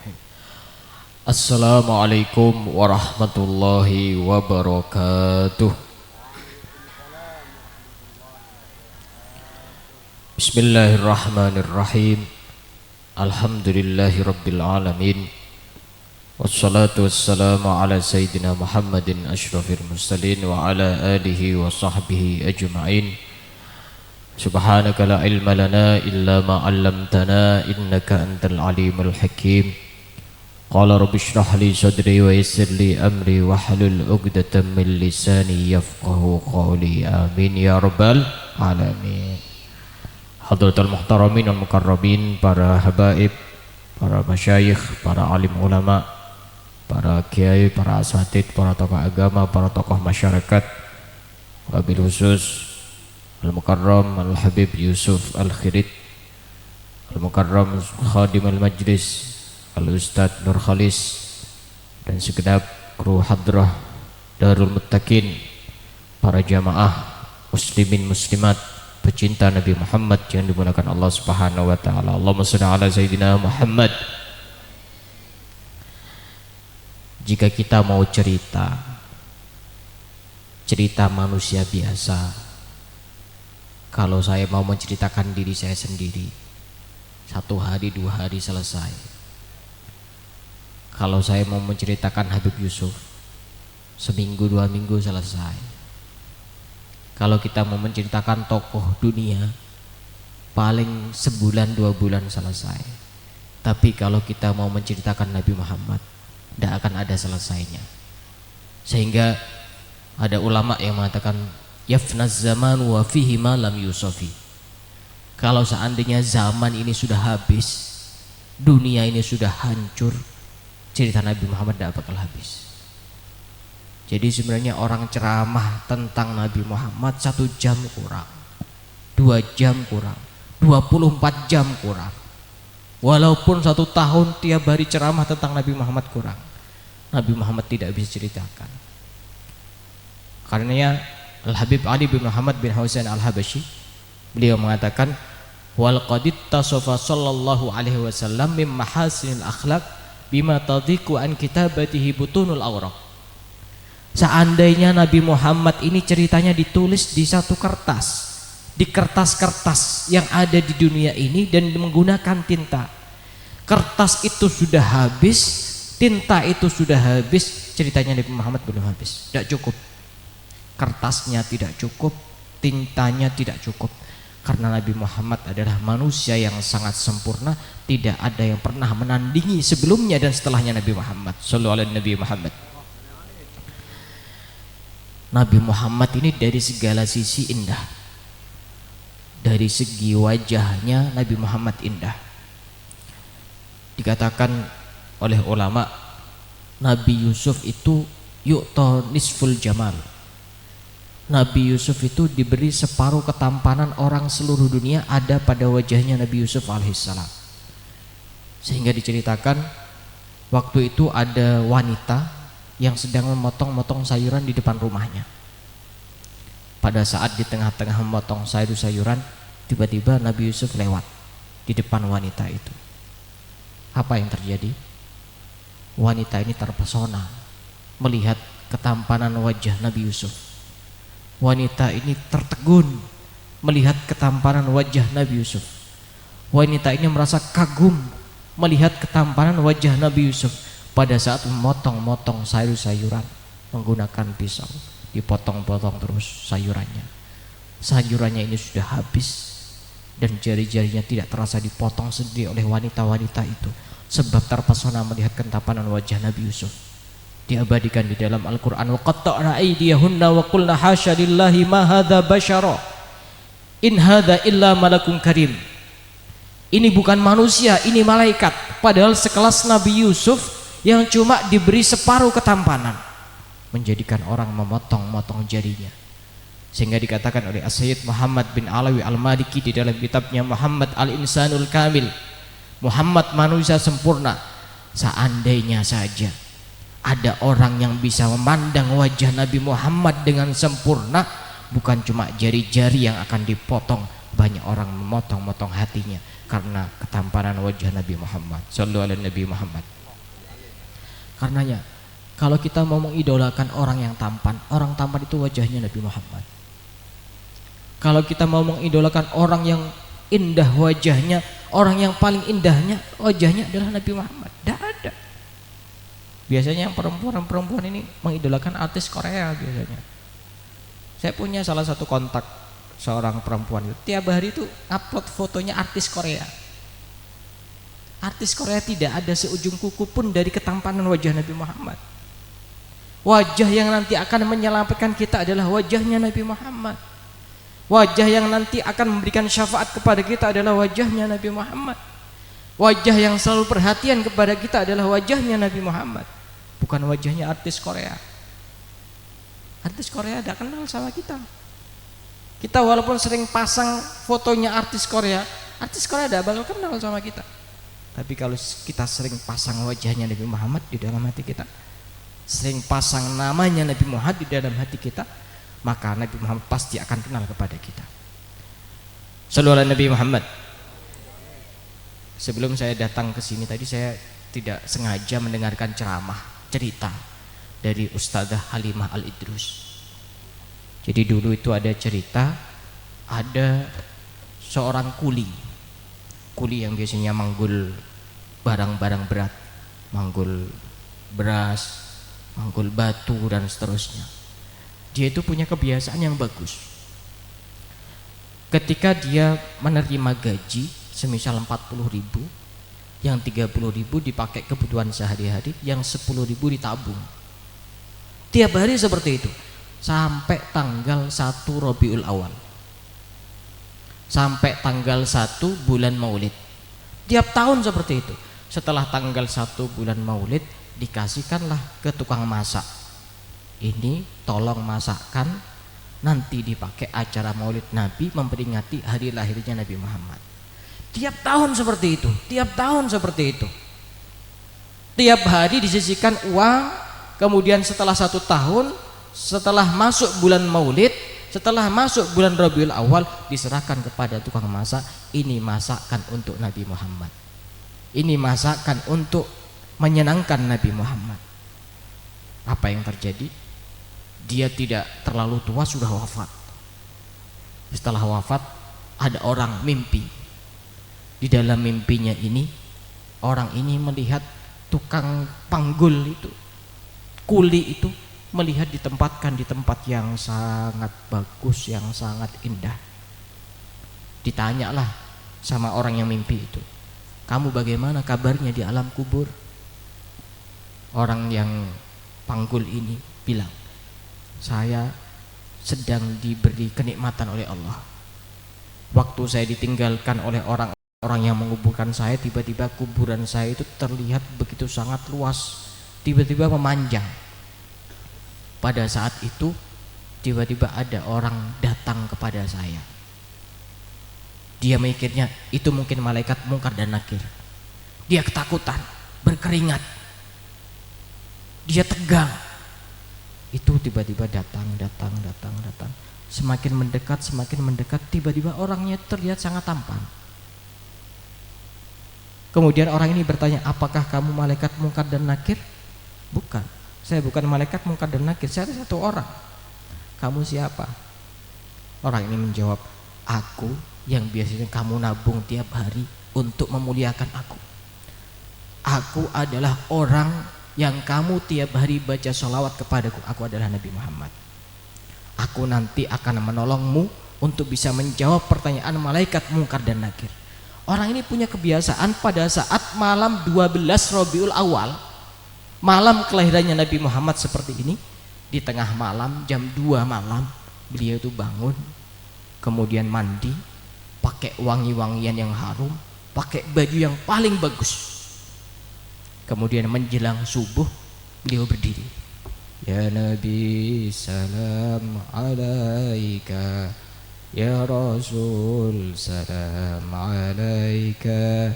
Bismillahirrahmanirrahim. Assalamualaikum warahmatullahi wabarakatuh. Bismillahirrahmanirrahim. Alhamdulillahi rabbil alamin. Wassalatu wassalamu ala sayyidina Muhammadin asyrafil mursalin wa ala alihi wa sahbihi ajma'in. Subhanaka la ilma lana illa ma 'allamtana innaka antal alimul hakim. Qala rabbi shrah li sadri wa yassir li amri wahlul 'uqdatam min lisani yafqahu qawli. Amin ya rabbal alamin. Hadratul muhtaramin wal mukarramin, para habaib, para masyayikh, para alim ulama, para kiai, para asatid, para tokoh agama, para tokoh masyarakat, wabil khusus Al-Mukarram Al-Habib Yusuf Al-Khirid, Al-Mukarram Khadim Al-Majlis Al-Ustadz Nur Khalis, dan segenap kru hadrah Darul Muttaqin, para jamaah muslimin muslimat pecinta Nabi Muhammad yang dimuliakan Allah Subhanahu wa taala. Allahumma shalli ala sayyidina Muhammad. Jika kita mau cerita manusia biasa, kalau saya mau menceritakan diri saya sendiri, 1 hari 2 hari selesai. Kalau saya mau menceritakan Habib Yusuf, 1 minggu 2 minggu selesai. Kalau kita mau menceritakan tokoh dunia, paling sebulan 2 bulan selesai. Tapi kalau kita mau menceritakan Nabi Muhammad, tidak akan ada selesainya. Sehingga ada ulama yang mengatakan yafnaz zaman wa fihi ma lam yusafi. Kalau seandainya zaman ini sudah habis, dunia ini sudah hancur, cerita Nabi Muhammad tidak bakal habis. Jadi sebenarnya orang ceramah tentang Nabi Muhammad 1 jam kurang, 2 jam kurang, 24 jam kurang. Walaupun 1 tahun tiap hari ceramah tentang Nabi Muhammad kurang, Nabi Muhammad tidak bisa ceritakan. Karenanya Al-Habib Ali bin Muhammad bin Husain Al-Habashi, beliau mengatakan wal qadit tasofa sallallahu alaihi wasallam min mahasinil akhlaq bima tadhiqu an kitabatihi butunul awraq. Seandainya Nabi Muhammad ini ceritanya ditulis di 1 kertas, di kertas-kertas yang ada di dunia ini dan menggunakan tinta, kertas itu sudah habis, tinta itu sudah habis, ceritanya Nabi Muhammad belum habis, tidak cukup. Kertasnya tidak cukup, tintanya tidak cukup, karena Nabi Muhammad adalah manusia yang sangat sempurna, tidak ada yang pernah menandingi sebelumnya dan setelahnya Nabi Muhammad sallallahu alaihi Nabi Muhammad. Nabi Muhammad ini dari segala sisi indah. Dari segi wajahnya Nabi Muhammad indah. Dikatakan oleh ulama, Nabi Yusuf itu yu'ta nisful jamal. Nabi Yusuf itu diberi separuh ketampanan orang seluruh dunia ada pada wajahnya Nabi Yusuf alaihissalam. Sehingga diceritakan waktu itu ada wanita yang sedang memotong-motong sayuran di depan rumahnya. Pada saat di tengah-tengah memotong sayur-sayuran, tiba-tiba Nabi Yusuf lewat di depan wanita itu. Apa yang terjadi? Wanita ini terpesona melihat ketampanan wajah Nabi Yusuf. Wanita ini tertegun melihat ketampanan wajah Nabi Yusuf. Wanita ini merasa kagum melihat ketampanan wajah Nabi Yusuf pada saat memotong-motong sayur-sayuran menggunakan pisau, dipotong-potong terus sayurannya. Sayurannya ini sudah habis dan jari-jarinya tidak terasa dipotong sendiri oleh wanita-wanita itu, sebab terpesona melihat ketampanan wajah Nabi Yusuf. Diabadikan di dalam Al-Quran, wa qatta'na aydiyahunna wa qulna hasya lillahi ma hadza basyara in hadza illa malakun karim. Ini bukan manusia, ini malaikat. Padahal sekelas Nabi Yusuf yang cuma diberi separuh ketampanan, menjadikan orang memotong-motong jarinya. Sehingga dikatakan oleh As-Sayyid Muhammad bin Alawi Al-Maliki di dalam kitabnya Muhammad Al-Insanul Kamil, Muhammad manusia sempurna. Seandainya saja ada orang yang bisa memandang wajah Nabi Muhammad dengan sempurna, bukan cuma jari-jari yang akan dipotong, banyak orang memotong-motong hatinya karena ketampanan wajah Nabi Muhammad sallallahu alaihi Nabi Muhammad. Karenanya kalau kita mau mengidolakan orang yang tampan, orang tampan itu wajahnya Nabi Muhammad. Kalau kita mau mengidolakan orang yang indah wajahnya, orang yang paling indahnya wajahnya adalah Nabi Muhammad. Tidak ada. Biasanya yang perempuan ini mengidolakan artis Korea biasanya. Saya punya salah satu kontak seorang perempuan itu, tiap hari itu upload fotonya artis Korea. Artis Korea tidak ada seujung kuku pun dari ketampanan wajah Nabi Muhammad. Wajah yang nanti akan menyelamatkan kita adalah wajahnya Nabi Muhammad. Wajah yang nanti akan memberikan syafaat kepada kita adalah wajahnya Nabi Muhammad. Wajah yang selalu perhatian kepada kita adalah wajahnya Nabi Muhammad, bukan wajahnya artis Korea. Artis Korea tidak kenal sama kita. Kita walaupun sering pasang fotonya artis Korea tidak bakal kenal sama kita. Tapi kalau kita sering pasang wajahnya Nabi Muhammad di dalam hati kita, sering pasang namanya Nabi Muhammad di dalam hati kita, maka Nabi Muhammad pasti akan kenal kepada kita. Sallallahu alaihi Nabi Muhammad. Sebelum saya datang ke sini tadi, saya tidak sengaja mendengarkan ceramah cerita dari Ustadzah Halimah Al-Idrus. Jadi dulu itu ada cerita, ada seorang kuli yang biasanya manggul barang-barang berat, manggul beras, manggul batu dan seterusnya. Dia itu punya kebiasaan yang bagus. Ketika dia menerima gaji semisal 40.000, yang 30.000 dipakai kebutuhan sehari-hari, yang 10.000 ditabung. Tiap hari seperti itu sampai tanggal 1 Rabiul Awal, sampai tanggal 1 bulan Maulid. Tiap tahun seperti itu. Setelah tanggal 1 bulan Maulid dikasihkanlah ke tukang masak, ini tolong masakkan, nanti dipakai acara Maulid Nabi memperingati hari lahirnya Nabi Muhammad. Tiap tahun seperti itu, tiap tahun seperti itu. Tiap hari disisihkan uang, kemudian setelah 1 tahun, setelah masuk bulan Maulid, setelah masuk bulan Rabiul Awal, diserahkan kepada tukang masak, ini masakan untuk Nabi Muhammad, ini masakan untuk menyenangkan Nabi Muhammad. Apa yang terjadi? Dia tidak terlalu tua, sudah wafat. Setelah wafat ada orang mimpi. Di dalam mimpinya ini, orang ini melihat tukang panggul itu, kuli itu, melihat ditempatkan di tempat yang sangat bagus, yang sangat indah. Ditanyalah sama orang yang mimpi itu, kamu bagaimana kabarnya di alam kubur? Orang yang panggul ini bilang, saya sedang diberi kenikmatan oleh Allah. Waktu saya ditinggalkan oleh orang yang menguburkan saya, tiba-tiba kuburan saya itu terlihat begitu sangat luas, tiba-tiba memanjang. Pada saat itu tiba-tiba ada orang datang kepada saya. Dia mikirnya itu mungkin malaikat Mungkar dan Nakir. Dia ketakutan, berkeringat, dia tegang. Itu tiba-tiba datang. Semakin mendekat, tiba-tiba orangnya terlihat sangat tampan. Kemudian orang ini bertanya, apakah kamu malaikat Mungkar dan Nakir? Bukan, saya bukan malaikat Mungkar dan Nakir, saya satu orang. Kamu siapa? Orang ini menjawab, aku yang biasanya kamu nabung tiap hari untuk memuliakan aku. Aku adalah orang yang kamu tiap hari baca sholawat kepadaku. Aku adalah Nabi Muhammad. Aku nanti akan menolongmu untuk bisa menjawab pertanyaan malaikat Mungkar dan Nakir. Orang ini punya kebiasaan pada saat malam 12 Rabiul Awal, malam kelahirannya Nabi Muhammad seperti ini, di tengah malam jam 2 malam beliau itu bangun, kemudian mandi, pakai wangi-wangian yang harum, pakai baju yang paling bagus. Kemudian menjelang subuh beliau berdiri, ya Nabi salam alaika, ya Rasul salam alaika,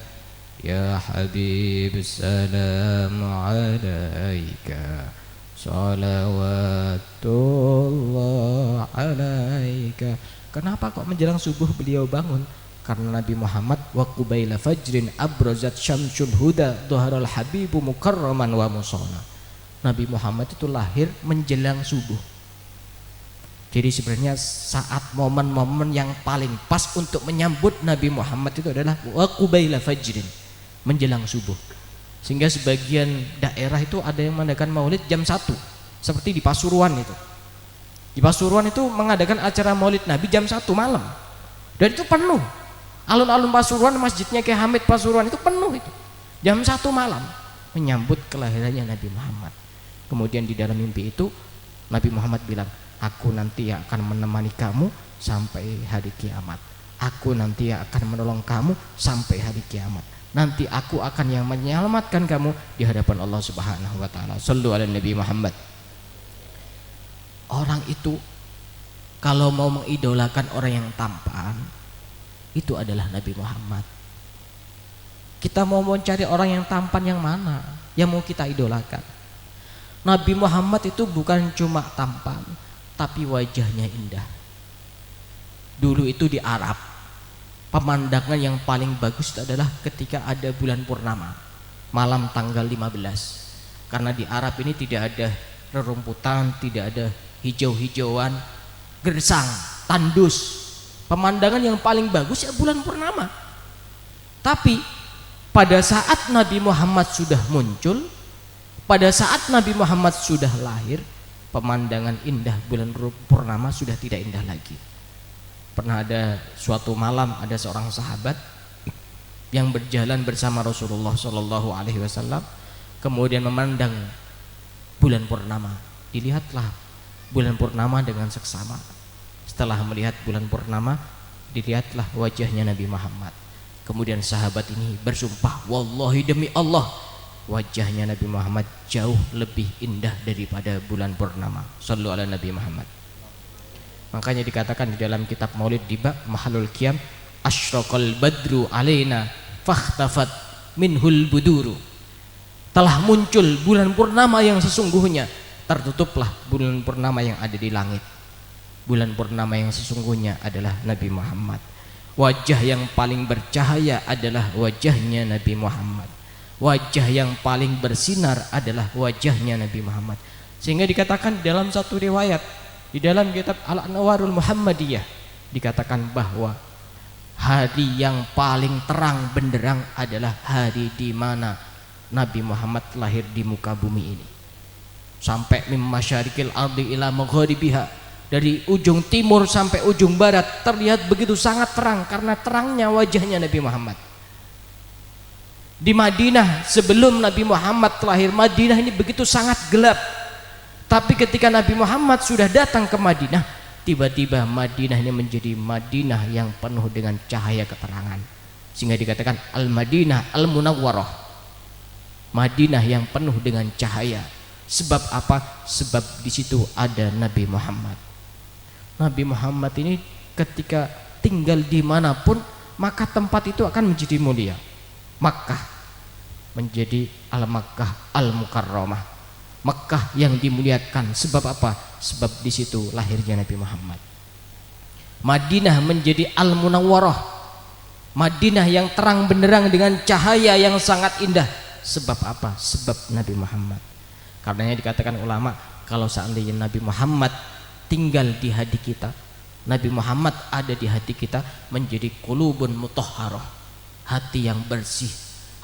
ya Habib salam alaika, salawatullah alaika. Kenapa kok menjelang subuh beliau bangun? Karena Nabi Muhammad wa qubaila fajrin abrazat syamsul huda dhaharal habibu mukarraman wa musona. Nabi Muhammad itu lahir menjelang subuh. Jadi sebenarnya saat momen-momen yang paling pas untuk menyambut Nabi Muhammad itu adalah wa qubaila fajrin, menjelang subuh. Sehingga sebagian daerah itu ada yang mengadakan maulid jam 1, seperti di Pasuruan itu. Di Pasuruan itu mengadakan acara maulid Nabi jam 1 malam. Dan itu penuh. Alun-alun Pasuruan, masjidnya Kiai Hamid Pasuruan itu penuh itu. Jam 1 malam menyambut kelahirannya Nabi Muhammad. Kemudian di dalam mimpi itu Nabi Muhammad bilang, aku nanti yang akan menemani kamu sampai hari kiamat. Aku nanti yang akan menolong kamu sampai hari kiamat. Nanti aku akan yang menyelamatkan kamu di hadapan Allah Subhanahu wa taala. Shallu ala Nabi Muhammad. Orang itu kalau mau mengidolakan orang yang tampan, itu adalah Nabi Muhammad. Kita mau mencari orang yang tampan yang mana yang mau kita idolakan? Nabi Muhammad itu bukan cuma tampan, tapi wajahnya indah. Dulu itu di Arab, pemandangan yang paling bagus adalah ketika ada bulan purnama, malam tanggal 15. Karena di Arab ini tidak ada rerumputan, tidak ada hijau-hijauan, gersang, tandus. Pemandangan yang paling bagus ya bulan purnama. Tapi pada saat Nabi Muhammad sudah muncul, pada saat Nabi Muhammad sudah lahir, pemandangan indah bulan purnama sudah tidak indah lagi. Pernah ada suatu malam ada seorang sahabat yang berjalan bersama Rasulullah Shallallahu Alaihi Wasallam, kemudian memandang bulan purnama. Dilihatlah bulan purnama dengan seksama. Setelah melihat bulan purnama, dilihatlah wajahnya Nabi Muhammad. Kemudian sahabat ini bersumpah, wallahi demi Allah, wajahnya Nabi Muhammad jauh lebih indah daripada bulan purnama. Shallu ala Nabi Muhammad. Makanya dikatakan di dalam kitab Maulid di bab Mahalul Qiyam, asyraqal badru alaina fakhtafat minhul buduru. Telah muncul bulan purnama yang sesungguhnya, tertutuplah bulan purnama yang ada di langit. Bulan purnama yang sesungguhnya adalah Nabi Muhammad. Wajah yang paling bercahaya adalah wajahnya Nabi Muhammad. Wajah yang paling bersinar adalah wajahnya Nabi Muhammad. Sehingga dikatakan dalam satu riwayat di dalam kitab Al-Anwarul Muhammadiyah, dikatakan bahwa hari yang paling terang benderang adalah hari di mana Nabi Muhammad lahir di muka bumi ini. Sampai mim masyarikil ardi ila magharibiha, dari ujung timur sampai ujung barat terlihat begitu sangat terang karena terangnya wajahnya Nabi Muhammad. Di Madinah sebelum Nabi Muhammad lahir, Madinah ini begitu sangat gelap. Tapi ketika Nabi Muhammad sudah datang ke Madinah, tiba-tiba Madinah ini menjadi Madinah yang penuh dengan cahaya keterangan. Sehingga dikatakan Al-Madinah Al-Munawwarah, Madinah yang penuh dengan cahaya. Sebab apa? Sebab di situ ada Nabi Muhammad. Nabi Muhammad ini ketika tinggal dimanapun, maka tempat itu akan menjadi mulia. Makkah menjadi Al-Makkah Al-Mukarramah, Makkah yang dimuliakan. Sebab apa? Sebab di situ lahirnya Nabi Muhammad. Madinah menjadi Al-Munawwarah, Madinah yang terang benderang dengan cahaya yang sangat indah. Sebab apa? Sebab Nabi Muhammad. Karenanya dikatakan ulama, kalau seandainya Nabi Muhammad tinggal di hati kita, Nabi Muhammad ada di hati kita, menjadi qulubun mutahharah, hati yang bersih,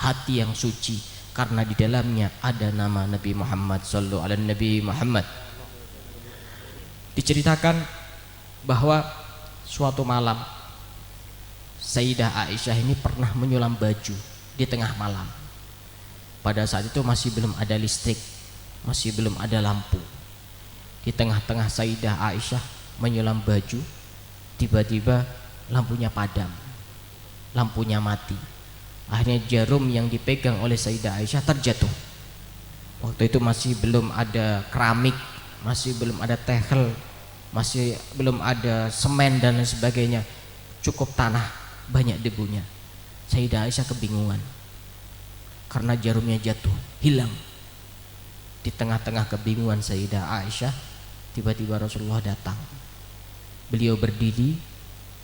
hati yang suci, karena di dalamnya ada nama Nabi Muhammad. Sallu ala Nabi Muhammad. Diceritakan bahwa suatu malam Sayyidah Aisyah ini pernah menyulam baju di tengah malam. Pada saat itu masih belum ada listrik, masih belum ada lampu. Di tengah-tengah Sayyidah Aisyah menyulam baju, tiba-tiba lampunya padam, lampunya mati. Akhirnya jarum yang dipegang oleh Sayyidah Aisyah terjatuh. Waktu itu masih belum ada keramik, masih belum ada tegel, masih belum ada semen dan sebagainya, cukup tanah, banyak debunya. Sayyidah Aisyah kebingungan karena jarumnya jatuh, hilang. Di tengah-tengah kebingungan Sayyidah Aisyah, tiba-tiba Rasulullah datang. Beliau berdiri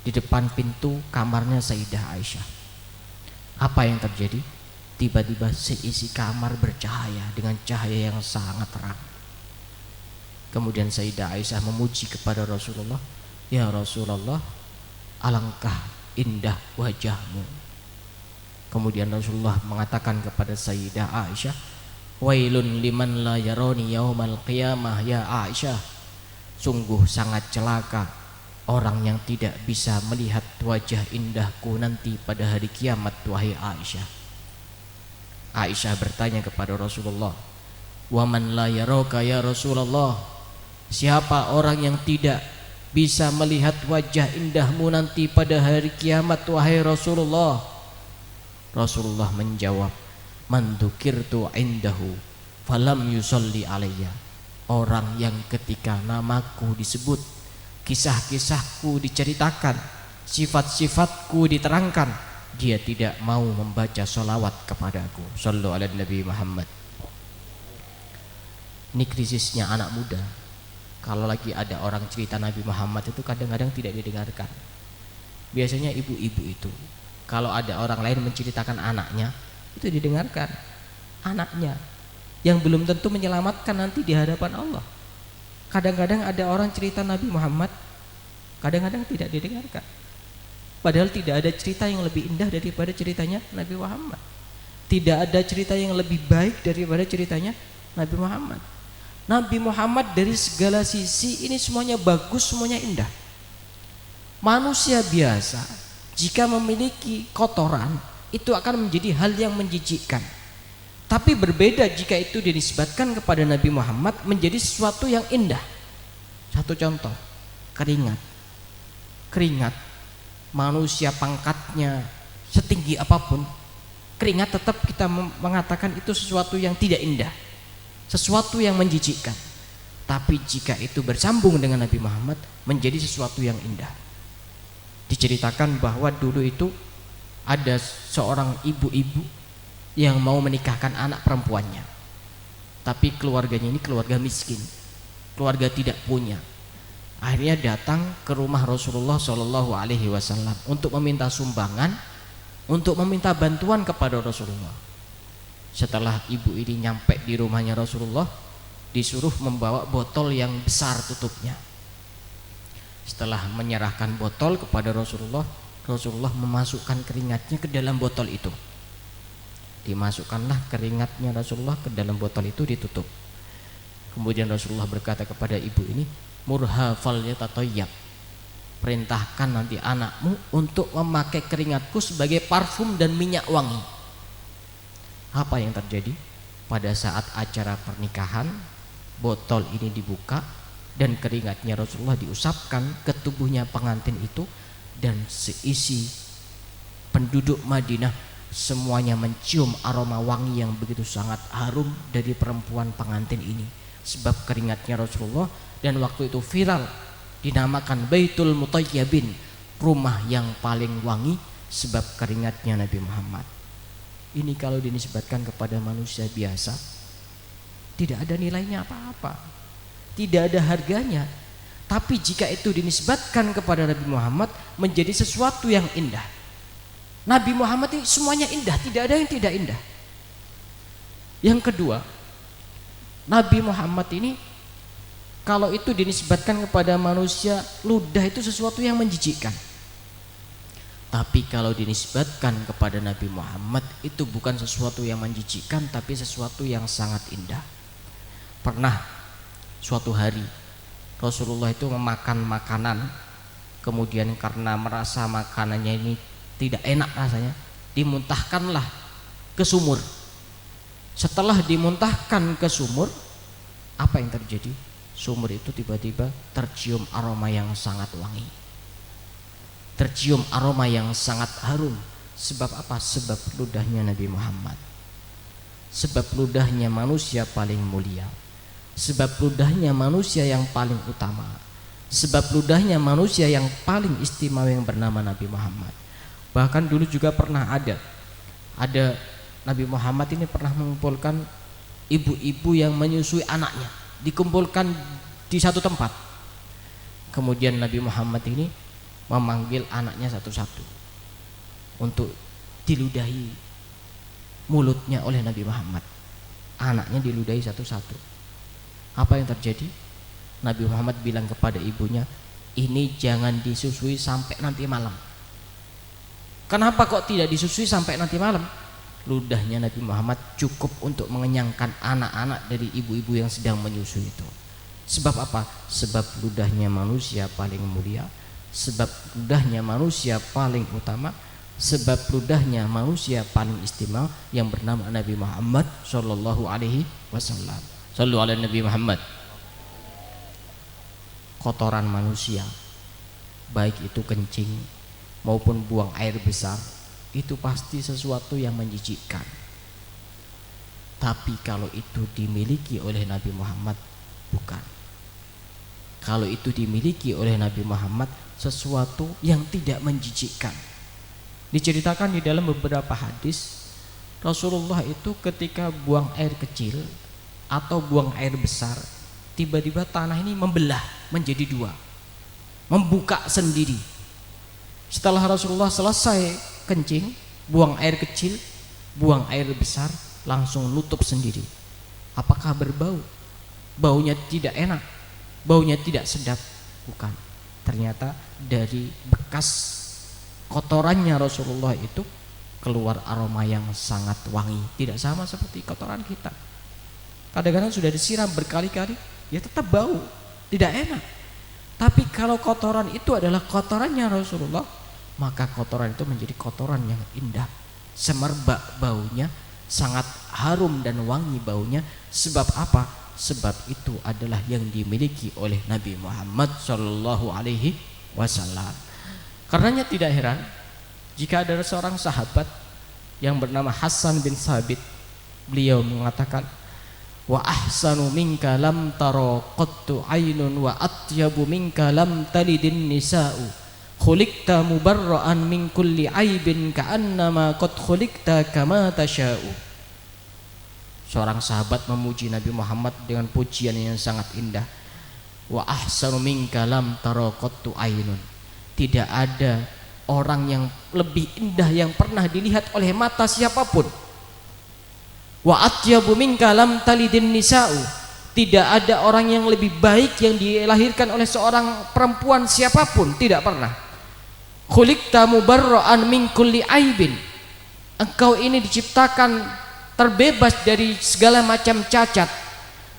di depan pintu kamarnya Sayyidah Aisyah. Apa yang terjadi? Tiba-tiba seisi kamar bercahaya dengan cahaya yang sangat terang. Kemudian Sayyidah Aisyah memuji kepada Rasulullah, "Ya Rasulullah, alangkah indah wajahmu." Kemudian Rasulullah mengatakan kepada Sayyidah Aisyah, "Wailun liman la yaroni yaumal qiyamah ya Aisyah." Sungguh sangat celaka orang yang tidak bisa melihat wajah indahku nanti pada hari kiamat, wahai Aisyah. Aisyah bertanya kepada Rasulullah, "Wa man la yaraka ya Rasulullah?" Siapa orang yang tidak bisa melihat wajah indahmu nanti pada hari kiamat, wahai Rasulullah? Rasulullah menjawab, "Man dzukirtu indahu falam yusolli alayya." Orang yang ketika namaku disebut, kisah-kisahku diceritakan, sifat-sifatku diterangkan, dia tidak mau membaca sholawat kepadaku. Shallu ala Nabi Muhammad. Ini krisisnya anak muda. Kalau lagi ada orang cerita Nabi Muhammad itu kadang-kadang tidak didengarkan. Biasanya ibu-ibu itu kalau ada orang lain menceritakan anaknya, itu didengarkan. Anaknya yang belum tentu menyelamatkan nanti di hadapan Allah. Kadang-kadang ada orang cerita Nabi Muhammad, kadang-kadang tidak didengarkan. Padahal tidak ada cerita yang lebih indah daripada ceritanya Nabi Muhammad. Tidak ada cerita yang lebih baik daripada ceritanya Nabi Muhammad. Nabi Muhammad dari segala sisi ini semuanya bagus, semuanya indah. Manusia biasa jika memiliki kotoran itu akan menjadi hal yang menjijikkan. Tapi berbeda jika itu dinisbatkan kepada Nabi Muhammad menjadi sesuatu yang indah. Satu contoh, keringat. Keringat, manusia pangkatnya setinggi apapun, keringat tetap kita mengatakan itu sesuatu yang tidak indah, sesuatu yang menjijikkan. Tapi jika itu bersambung dengan Nabi Muhammad menjadi sesuatu yang indah. Diceritakan bahwa dulu itu ada seorang ibu-ibu yang mau menikahkan anak perempuannya, tapi keluarganya ini keluarga miskin, keluarga tidak punya. Akhirnya datang ke rumah Rasulullah Shallallahu Alaihi Wasallam untuk meminta sumbangan, untuk meminta bantuan kepada Rasulullah. Setelah ibu ini nyampe di rumahnya Rasulullah, disuruh membawa botol yang besar tutupnya. Setelah menyerahkan botol kepada Rasulullah, Rasulullah memasukkan keringatnya ke dalam botol itu. Dimasukkanlah keringatnya Rasulullah ke dalam botol itu, ditutup. Kemudian Rasulullah berkata kepada ibu ini, "Murha falyatatayyab." Perintahkan nanti anakmu untuk memakai keringatku sebagai parfum dan minyak wangi. Apa yang terjadi? Pada saat acara pernikahan, botol ini dibuka dan keringatnya Rasulullah diusapkan ke tubuhnya pengantin itu, dan seisi penduduk Madinah semuanya mencium aroma wangi yang begitu sangat harum dari perempuan pengantin ini sebab keringatnya Rasulullah. Dan waktu itu viral, dinamakan Baitul Mutayyabin, rumah yang paling wangi sebab keringatnya Nabi Muhammad. Ini kalau dinisbatkan kepada manusia biasa tidak ada nilainya apa-apa, tidak ada harganya. Tapi jika itu dinisbatkan kepada Nabi Muhammad menjadi sesuatu yang indah. Nabi Muhammad ini semuanya indah, tidak ada yang tidak indah. Yang kedua, Nabi Muhammad ini kalau itu dinisbatkan kepada manusia, ludah itu sesuatu yang menjijikkan. Tapi kalau dinisbatkan kepada Nabi Muhammad, itu bukan sesuatu yang menjijikkan, tapi sesuatu yang sangat indah. Pernah suatu hari Rasulullah itu memakan makanan, kemudian karena merasa makanannya ini tidak enak rasanya, dimuntahkanlah ke sumur. Setelah dimuntahkan ke sumur, apa yang terjadi? Sumur itu tiba-tiba tercium aroma yang sangat wangi, tercium aroma yang sangat harum. Sebab apa? Sebab ludahnya Nabi Muhammad, sebab ludahnya manusia paling mulia, sebab ludahnya manusia yang paling utama, sebab ludahnya manusia yang paling istimewa yang bernama Nabi Muhammad. Bahkan dulu juga pernah ada Nabi Muhammad ini pernah mengumpulkan ibu-ibu yang menyusui anaknya, dikumpulkan di satu tempat. Kemudian Nabi Muhammad ini memanggil anaknya satu-satu untuk diludahi mulutnya oleh Nabi Muhammad. Anaknya diludahi satu-satu. Apa yang terjadi? Nabi Muhammad bilang kepada ibunya, ini jangan disusui sampai nanti malam. Kenapa kok tidak disusui sampai nanti malam? Ludahnya Nabi Muhammad cukup untuk mengenyangkan anak-anak dari ibu-ibu yang sedang menyusui itu. Sebab apa? Sebab ludahnya manusia paling mulia, sebab ludahnya manusia paling utama, sebab ludahnya manusia paling istimewa yang bernama Nabi Muhammad sallallahu alaihi wasallam. Sallu ala Nabi Muhammad. Kotoran manusia, baik itu kencing maupun buang air besar, itu pasti sesuatu yang menjijikkan. Tapi kalau itu dimiliki oleh Nabi Muhammad, bukan. Kalau itu dimiliki oleh Nabi Muhammad, sesuatu yang tidak menjijikkan. Diceritakan di dalam beberapa hadis, Rasulullah itu ketika buang air kecil atau buang air besar, tiba-tiba tanah ini membelah menjadi dua, membuka sendiri. Setelah Rasulullah selesai kencing, buang air kecil, buang air besar, langsung nutup sendiri. Apakah berbau? Baunya tidak enak, baunya tidak sedap? Bukan. Ternyata dari bekas kotorannya Rasulullah itu keluar aroma yang sangat wangi. Tidak sama seperti kotoran kita. Kadang-kadang sudah disiram berkali-kali, ya tetap bau, tidak enak. Tapi kalau kotoran itu adalah kotorannya Rasulullah, maka kotoran itu menjadi kotoran yang indah, semerbak baunya, sangat harum dan wangi baunya. Sebab apa? Sebab itu adalah yang dimiliki oleh Nabi Muhammad sallallahu alaihi wasallam. Karenanya tidak heran jika ada seorang sahabat yang bernama Hasan bin Sabit, beliau mengatakan, wa ahsanu minka lam tara qattu ainun wa atyabu minka lam talidin nisa'u khuliqta mubarra'an min kulli aibin ka'annama qad khuliqta kama tasha'u. Seorang sahabat memuji Nabi Muhammad dengan pujian yang sangat indah. Wa ahsanu minka lam tara qattu ainun, tidak ada orang yang lebih indah yang pernah dilihat oleh mata siapapun. Wa atyabu minka lam talidin nisa'u, tidak ada orang yang lebih baik yang dilahirkan oleh seorang perempuan siapapun, tidak pernah. Khuliqta mubarra'an min kulli aibin, engkau ini diciptakan terbebas dari segala macam cacat,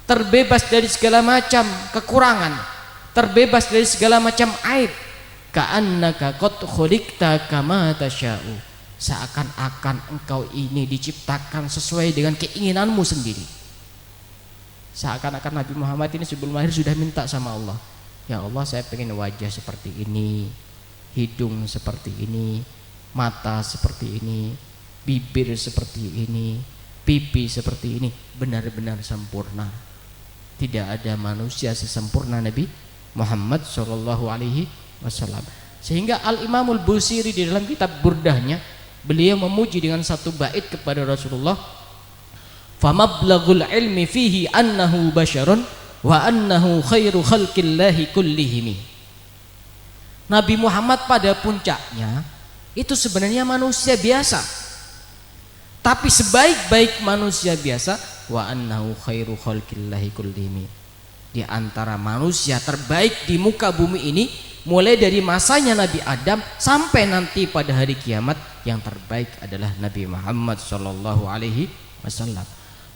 terbebas dari segala macam kekurangan, terbebas dari segala macam aib. Ka'annaka qad khuliqta kama tasya'u, seakan-akan engkau ini diciptakan sesuai dengan keinginanmu sendiri. Seakan-akan Nabi Muhammad ini sebelum lahir sudah minta sama Allah, ya Allah, saya pengen wajah seperti ini, hidung seperti ini, mata seperti ini, bibir seperti ini, pipi seperti ini, benar-benar sempurna. Tidak ada manusia sesempurna Nabi Muhammad sallallahu alaihi wasallam. Sehingga Al-Imamul Busiri di dalam kitab Burdahnya, beliau memuji dengan satu bait kepada Rasulullah, famablaghul ilmi fihi annahu basyarun wa annahu khairu khalqillahi kullihim. Nabi Muhammad pada puncaknya itu sebenarnya manusia biasa, tapi sebaik-baik manusia biasa, wa annahu khairu khalqillahi kullihim, di antara manusia terbaik di muka bumi ini, mulai dari masanya Nabi Adam sampai nanti pada hari kiamat, yang terbaik adalah Nabi Muhammad sallallahu alaihi wasallam.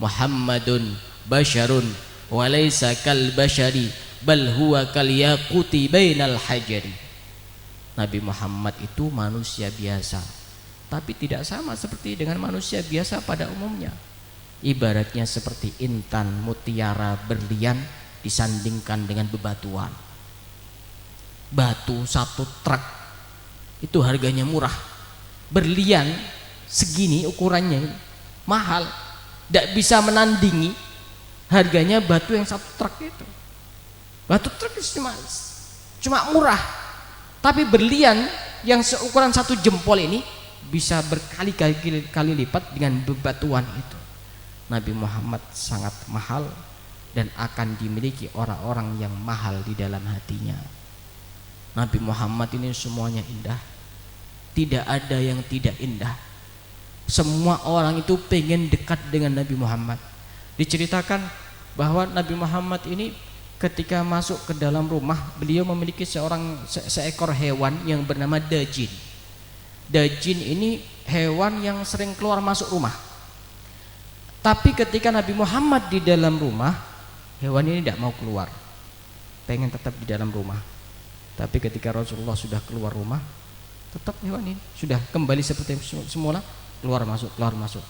Muhammadun basyarun wa laysa kal basyari bal huwa kal yaquti bainal hajari. Nabi Muhammad itu manusia biasa, tapi tidak sama seperti dengan manusia biasa pada umumnya. Ibaratnya seperti intan, mutiara, berlian disandingkan dengan bebatuan. Batu satu truk itu harganya murah, berlian segini ukurannya mahal, tidak bisa menandingi harganya batu yang satu truk itu. Batu truk itu cuma murah, tapi berlian yang seukuran satu jempol ini bisa berkali-kali lipat dengan bebatuan itu. Nabi Muhammad sangat mahal dan akan dimiliki orang-orang yang mahal di dalam hatinya. Nabi Muhammad ini semuanya indah, tidak ada yang tidak indah. Semua orang itu pengen dekat dengan Nabi Muhammad. Diceritakan bahwa Nabi Muhammad ini ketika masuk ke dalam rumah, beliau memiliki seekor hewan yang bernama dajin. Dajin ini hewan yang sering keluar masuk rumah. Tapi ketika Nabi Muhammad di dalam rumah, hewan ini tidak mau keluar, pengen tetap di dalam rumah. Tapi ketika Rasulullah sudah keluar rumah, tetap hewan ini sudah kembali seperti semula, keluar masuk.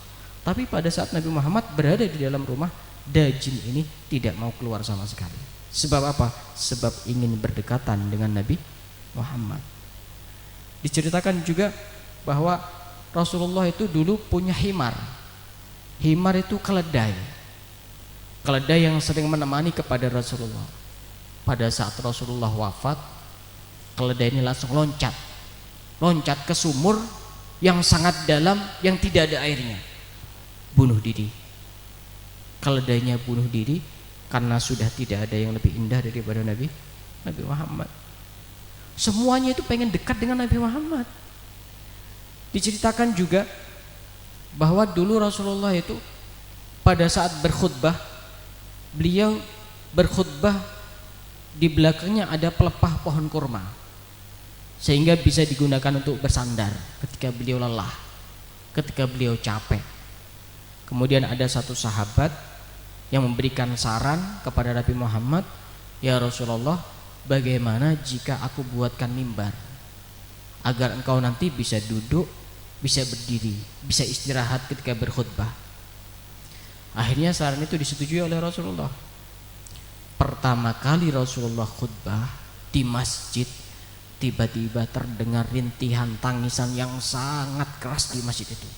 Tapi pada saat Nabi Muhammad berada di dalam rumah, dajin ini tidak mau keluar sama sekali. Sebab apa? Sebab ingin berdekatan dengan Nabi Muhammad. Diceritakan juga bahwa Rasulullah itu dulu punya himar. Himar itu keledai yang sering menemani kepada Rasulullah. Pada saat Rasulullah wafat, keledai ini langsung loncat ke sumur yang sangat dalam, yang tidak ada airnya, bunuh diri. Keledainya bunuh diri karena sudah tidak ada yang lebih indah daripada Nabi Muhammad. Semuanya itu pengen dekat dengan Nabi Muhammad. Diceritakan juga bahwa dulu Rasulullah itu pada saat berkhutbah, beliau berkhutbah di belakangnya ada pelepah pohon kurma, sehingga bisa digunakan untuk bersandar ketika beliau lelah, ketika beliau capek. Kemudian ada satu sahabat yang memberikan saran kepada Nabi Muhammad, "Ya Rasulullah, bagaimana jika aku buatkan mimbar agar engkau nanti bisa duduk, bisa berdiri, bisa istirahat ketika berkhutbah?" Akhirnya saran itu disetujui oleh Rasulullah. Pertama kali Rasulullah khutbah di masjid, tiba-tiba terdengar rintihan tangisan yang sangat keras di masjid itu.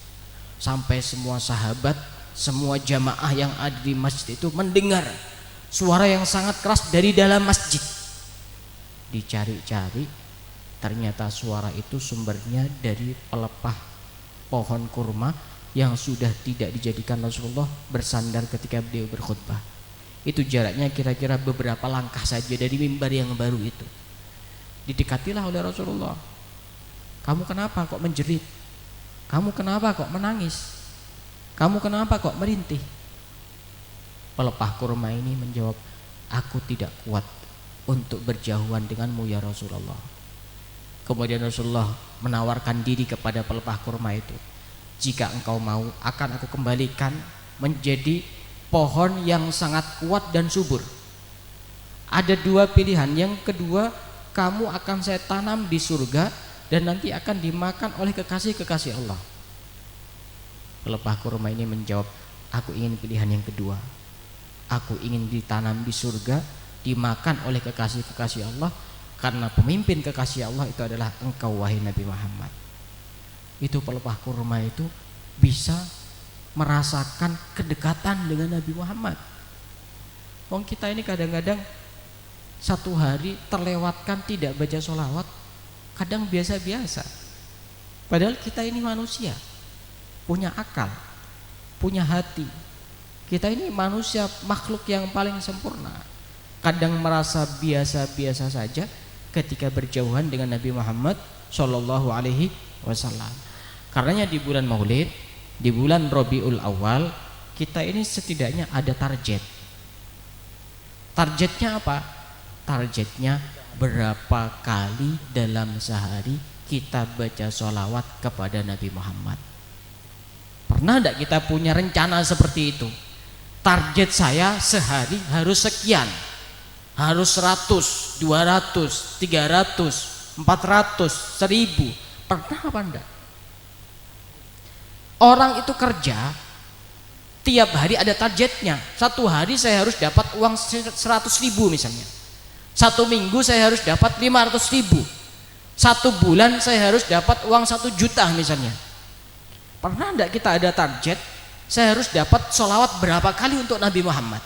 Sampai semua sahabat, semua jamaah yang ada di masjid itu mendengar suara yang sangat keras dari dalam masjid. Dicari-cari, ternyata suara itu sumbernya dari pelepah pohon kurma yang sudah tidak dijadikan Rasulullah bersandar ketika beliau berkhutbah. Itu jaraknya kira-kira beberapa langkah saja dari mimbar yang baru itu. Didekatilah oleh Rasulullah. "Kamu kenapa kok menjerit? Kamu kenapa kok menangis? Kamu kenapa kok merintih?" Pelepah kurma ini menjawab, "Aku tidak kuat untuk berjauhan denganmu ya Rasulullah." Kemudian Rasulullah menawarkan diri kepada pelepah kurma itu, "Jika engkau mau, akan aku kembalikan menjadi pohon yang sangat kuat dan subur. Ada dua pilihan. Yang kedua, kamu akan saya tanam di surga dan nanti akan dimakan oleh kekasih-kekasih Allah." Pelepah kurma ini menjawab, "Aku ingin pilihan yang kedua. Aku ingin ditanam di surga, dimakan oleh kekasih-kekasih Allah, karena pemimpin kekasih Allah itu adalah engkau wahai Nabi Muhammad." Itu pelepah kurma itu bisa merasakan kedekatan dengan Nabi Muhammad. Wong kita ini kadang-kadang satu hari terlewatkan tidak baca sholawat, kadang biasa-biasa. Padahal kita ini manusia, punya akal, punya hati. Kita ini manusia, makhluk yang paling sempurna. Kadang merasa biasa-biasa saja ketika berjauhan dengan Nabi Muhammad Shallallahu Alaihi Wasallam. Karenanya di bulan Maulid, di bulan Rabiul Awal, kita ini setidaknya ada target. Targetnya apa? Targetnya berapa kali dalam sehari kita baca sholawat kepada Nabi Muhammad. Pernah tidak kita punya rencana seperti itu? Target saya sehari harus sekian, harus 100, 200, 300, 400, 1000. Pernah apa enggak? Orang itu kerja tiap hari ada targetnya. Satu hari saya harus dapat uang 100.000 misalnya. Satu minggu saya harus dapat 500.000. Satu bulan saya harus dapat uang 1 juta misalnya. Pernah enggak kita ada target saya harus dapat sholawat berapa kali untuk Nabi Muhammad?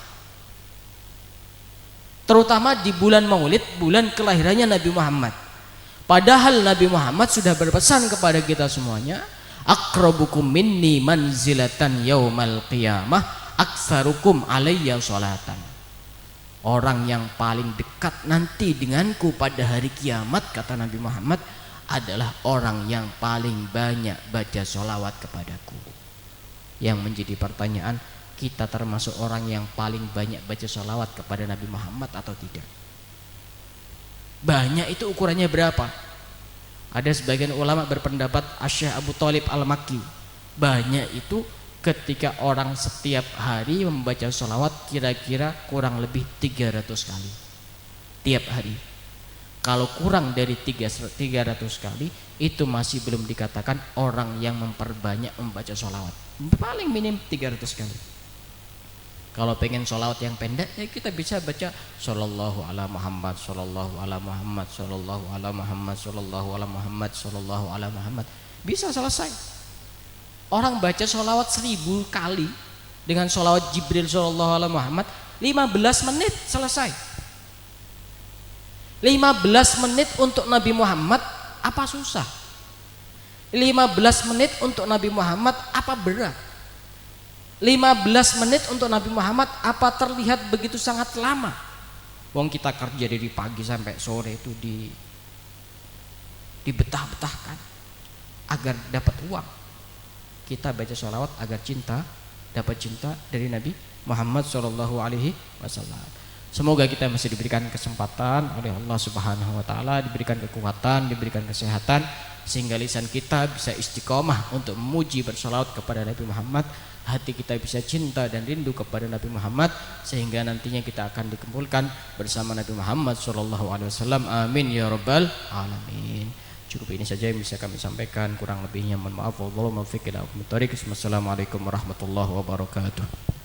Terutama di bulan Maulid, bulan kelahirannya Nabi Muhammad. Padahal Nabi Muhammad sudah berpesan kepada kita semuanya, "Aqrabukum minni manzilatan yaumal qiyamah aktsarukum alayya sholatan." Orang yang paling dekat nanti denganku pada hari kiamat, kata Nabi Muhammad, adalah orang yang paling banyak baca sholawat kepadaku. Yang menjadi pertanyaan, kita termasuk orang yang paling banyak baca sholawat kepada Nabi Muhammad atau tidak? Banyak itu ukurannya berapa? Ada sebagian ulama berpendapat Asy-Syaikh Abu Thalib Al-Makki, banyak itu ketika orang setiap hari membaca sholawat kira-kira kurang lebih 300 kali tiap hari. Kalau kurang dari 300 kali, itu masih belum dikatakan orang yang memperbanyak membaca sholawat. Paling minim 300 kali. Kalau pengen sholawat yang pendek, ya kita bisa baca Sallallahu ala Muhammad, Sallallahu ala Muhammad, Sallallahu ala Muhammad, Sallallahu ala Muhammad, Sallallahu ala Muhammad. Bisa selesai. Orang baca sholawat 1000 kali dengan sholawat Jibril Sallallahu ala Muhammad, 15 menit selesai. 15 menit untuk Nabi Muhammad, apa susah? 15 menit untuk Nabi Muhammad, apa berat? 15 menit untuk Nabi Muhammad, apa terlihat begitu sangat lama? Wong kita kerja dari pagi sampai sore itu dibetah-betahkan agar dapat uang. Kita baca sholawat agar dapat cinta dari Nabi Muhammad Shallallahu Alaihi Wasallam. Semoga kita masih diberikan kesempatan oleh Allah Subhanahu Wa Taala, diberikan kekuatan, diberikan kesehatan, sehingga lisan kita bisa istiqomah untuk memuji bersolawat kepada Nabi Muhammad, hati kita bisa cinta dan rindu kepada Nabi Muhammad, sehingga nantinya kita akan dikumpulkan bersama Nabi Muhammad Shallallahu Alaihi Wasallam. Amin ya rabbal alamin. Cukup ini saja yang bisa kami sampaikan, kurang lebihnya mohon maaf. Wassalamualaikum warahmatullahi wabarakatuh.